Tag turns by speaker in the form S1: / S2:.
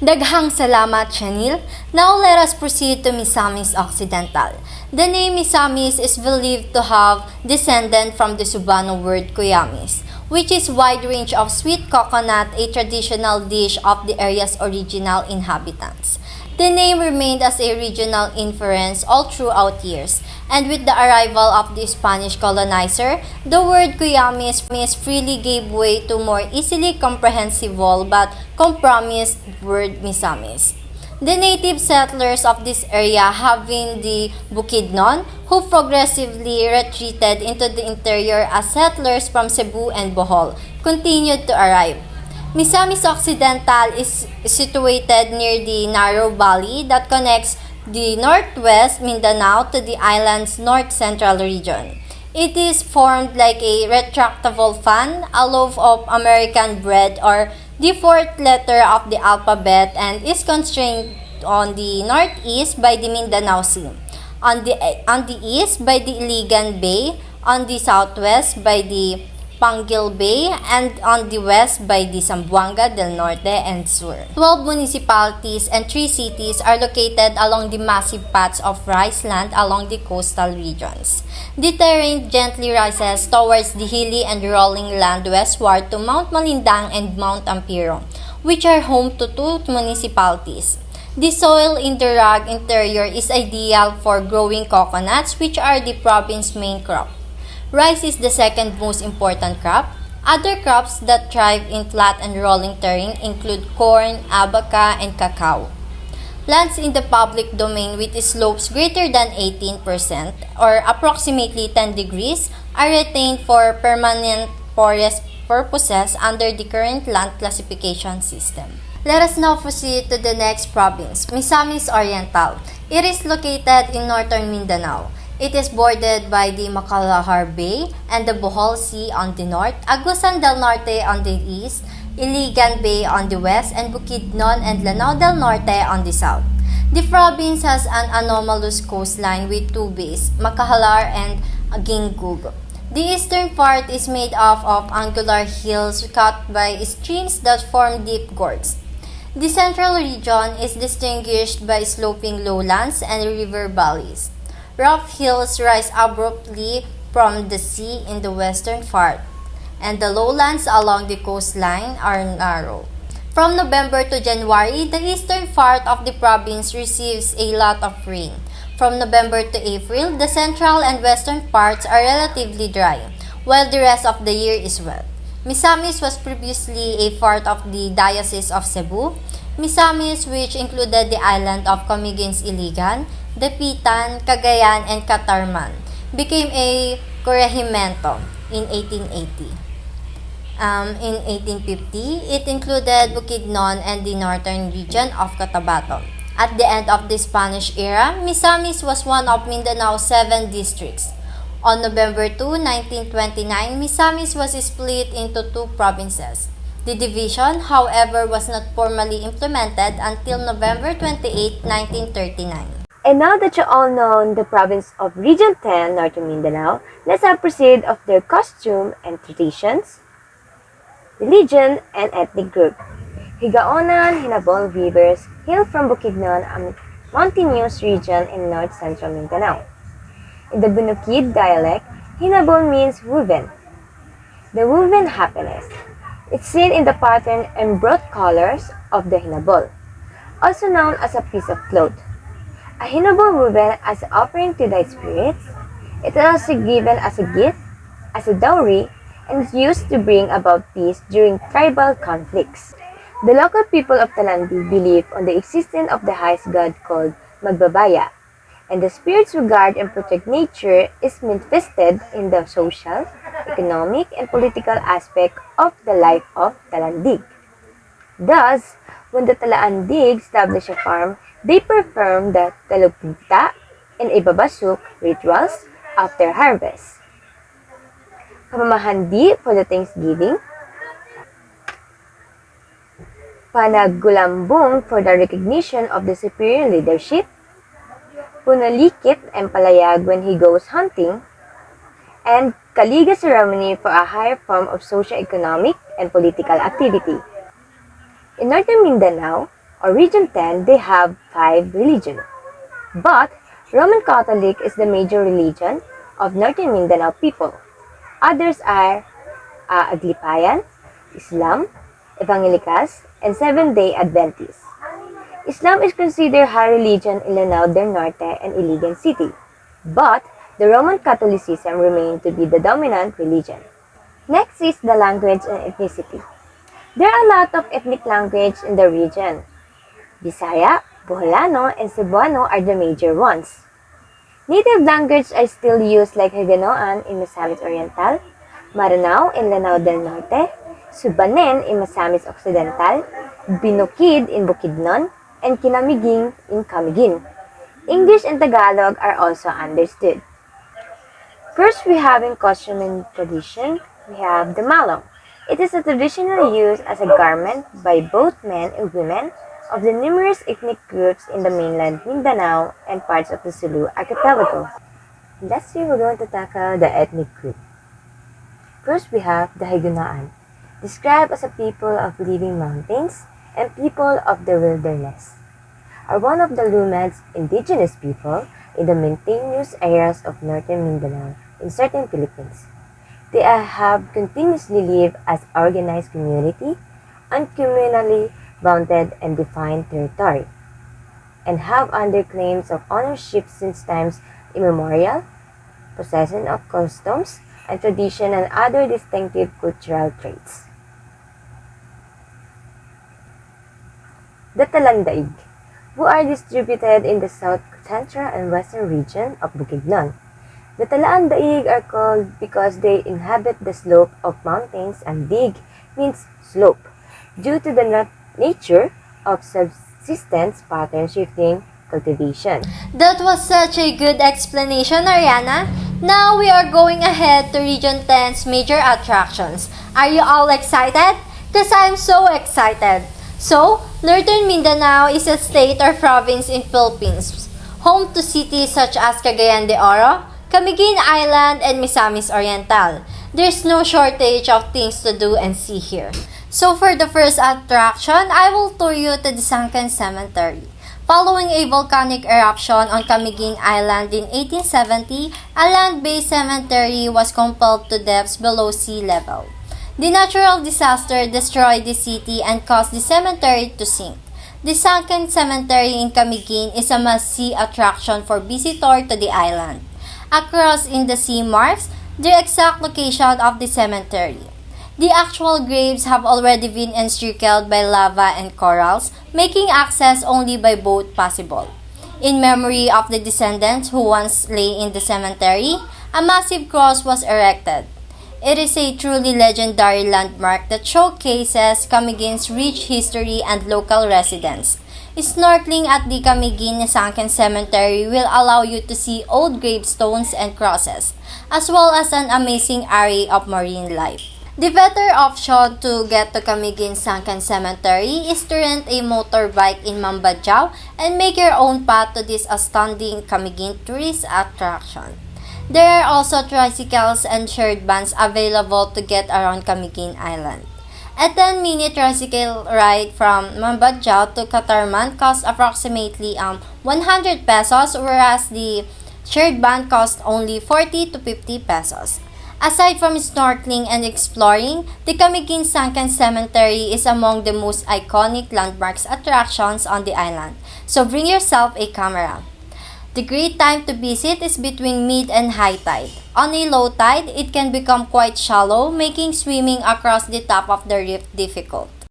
S1: Daghang salamat, Chanil. Now let us proceed to Misamis Occidental. The name Misamis is believed to have descended from the Cebuano word kuyamis, which is wide range of sweet coconut, a traditional dish of the area's original inhabitants. The name remained as a regional inference all throughout years, and with the arrival of the Spanish colonizer, the word kuyamis freely gave way to more easily comprehensible but compromised word misamis. The native settlers of this area, having the Bukidnon, who progressively retreated into the interior as settlers from Cebu and Bohol, continued to arrive. Misamis Occidental is situated near the narrow valley that connects the northwest Mindanao to the island's north-central region. It is formed like a retractable fan, a loaf of American bread, or the fourth letter of the alphabet, and is constrained on the northeast by the Mindanao Sea, on the east by the Iligan Bay, on the southwest by the Panguil Bay, and on the west by the Zamboanga del Norte and Sur. 12 municipalities and 3 cities are located along the massive patch of rice land along the coastal regions. The terrain gently rises towards the hilly and rolling land westward to Mount Malindang and Mount Ampiro, which are home to 2 municipalities. The soil in the rugged interior is ideal for growing coconuts, which are the province's main crop. Rice is the second most important crop. Other crops that thrive in flat and rolling terrain include corn, abaca, and cacao. Lands in the public domain with slopes greater than 18% or approximately 10 degrees are retained for permanent forest purposes under the current land classification system. Let us now proceed to the next province, Misamis Oriental. It is located in northern Mindanao. It is bordered by the Macalahar Bay and the Bohol Sea on the north, Agusan del Norte on the east, Iligan Bay on the west, and Bukidnon and Lanao del Norte on the south. The province has an anomalous coastline with 2 bays, Makahalar and Ginggug. The eastern part is made up of angular hills cut by streams that form deep gorges. The central region is distinguished by sloping lowlands and river valleys. Rough hills rise abruptly from the sea in the western part, and the lowlands along the coastline are narrow. From November to January, the eastern part of the province receives a lot of rain. From November to April, the central and western parts are relatively dry, while the rest of the year is wet. Misamis was previously a part of the Diocese of Cebu. Misamis, which included the island of Camiguins-Iligan, Dapitan, Cagayan, and Catarman, became a corregimiento in 1880. In 1850, it included Bukidnon and the northern region of Cotabato. At the end of the Spanish era, Misamis was one of Mindanao's 7 districts. On November 2, 1929, Misamis was split into 2 provinces. The division, however, was not formally implemented until November 28, 1939.
S2: And now that you all know the province of Region 10, Northern Mindanao, let's now proceed of their costume and traditions, religion, and ethnic group. Higaonan, Hinabol weavers hail from Bukidnon, a mountainous region in north-central Mindanao. In the Bunukid dialect, Hinabol means woven. The woven happiness. It's seen in the pattern and broad colors of the hinabol, also known as a piece of cloth. A hinabol woven as an offering to the spirits. It is also given as a gift, as a dowry, and is used to bring about peace during tribal conflicts. The local people of Talandi believe on the existence of the highest god called Magbabaya, and the spirits who guard and protect nature is manifested in the social, economic, and political aspect of the life of Talandig. Thus, when the Talaandig establish a farm, they perform the Talupita and Ibabasuk rituals after harvest. Pamamahandi for the Thanksgiving, Panagulambong for the recognition of the superior leadership, Punalikit and Palayag when he goes hunting, and Kaliga ceremony for a higher form of socio-economic and political activity. In northern Mindanao, or Region 10, they have 5 religions. But Roman Catholic is the major religion of Northern Mindanao people. Others are Aglipayan, Islam, Evangelicals, and Seventh-day Adventists. Islam is considered high religion in Lanao del Norte and Iligan City, but the Roman Catholicism remained to be the dominant religion. Next is the language and ethnicity. There are a lot of ethnic language in the region. Bisaya, Boholano, and Cebuano are the major ones. Native language are still used like Hiligaynon in Misamis Oriental, Maranao in Lanao del Norte, Subanen in Misamis Occidental, Binukid in Bukidnon, and Kinamiging in Camiguin. English and Tagalog are also understood. First, we have in costume and tradition, we have the malong. It is a traditional use as a garment by both men and women of the numerous ethnic groups in the mainland Mindanao and parts of the Sulu archipelago. Lastly, we're going to tackle the ethnic group. First, we have the Higunaan, described as a people of living mountains and people of the wilderness, are one of the Lumeds indigenous people in the mountainous areas of northern Mindanao in southern Philippines. They have continuously lived as organized community on communally bounded and defined territory, and have under claims of ownership since times immemorial, possession of customs and tradition and other distinctive cultural traits. The Talandaig, who are distributed in the south central and western region of Bukidnon. The Talandaig are called because they inhabit the slope of mountains, and dig means slope, due to the nature of subsistence pattern shifting cultivation.
S1: That was such a good explanation, Ariana. Now we are going ahead to Region 10's major attractions. Are you all excited? Because I'm so excited. So, Northern Mindanao is a state or province in Philippines, home to cities such as Cagayan de Oro, Camiguin Island, and Misamis Oriental. There's no shortage of things to do and see here. So for the first attraction, I will tour you to the Sunken Cemetery. Following a volcanic eruption on Camiguin Island in 1870, a land-based cemetery was compelled to depths below sea level. The natural disaster destroyed the city and caused the cemetery to sink. The Sunken Cemetery in Camiguin is a must-see attraction for visitors to the island. Across in the sea marks the exact location of the cemetery. The actual graves have already been encircled by lava and corals, making access only by boat possible. In memory of the descendants who once lay in the cemetery, a massive cross was erected. It is a truly legendary landmark that showcases Camiguin's rich history and local residents. Snorkeling at the Camiguin Sunken Cemetery will allow you to see old gravestones and crosses, as well as an amazing array of marine life. The better option to get to Camiguin Sunken Cemetery is to rent a motorbike in Mambadjao and make your own path to this astounding Camiguin tourist attraction. There are also tricycles and shared vans available to get around Camiguin Island. A 10-minute tricycle ride from Mambadjao to Catarman costs approximately 100 pesos, whereas the shared van costs only 40 to 50 pesos. Aside from snorkeling and exploring, the Camiguin Sunken Cemetery is among the most iconic landmarks attractions on the island, so bring yourself a camera. The great time to visit is between mid and high tide. On a low tide, it can become quite shallow, making swimming across the top of the reef difficult.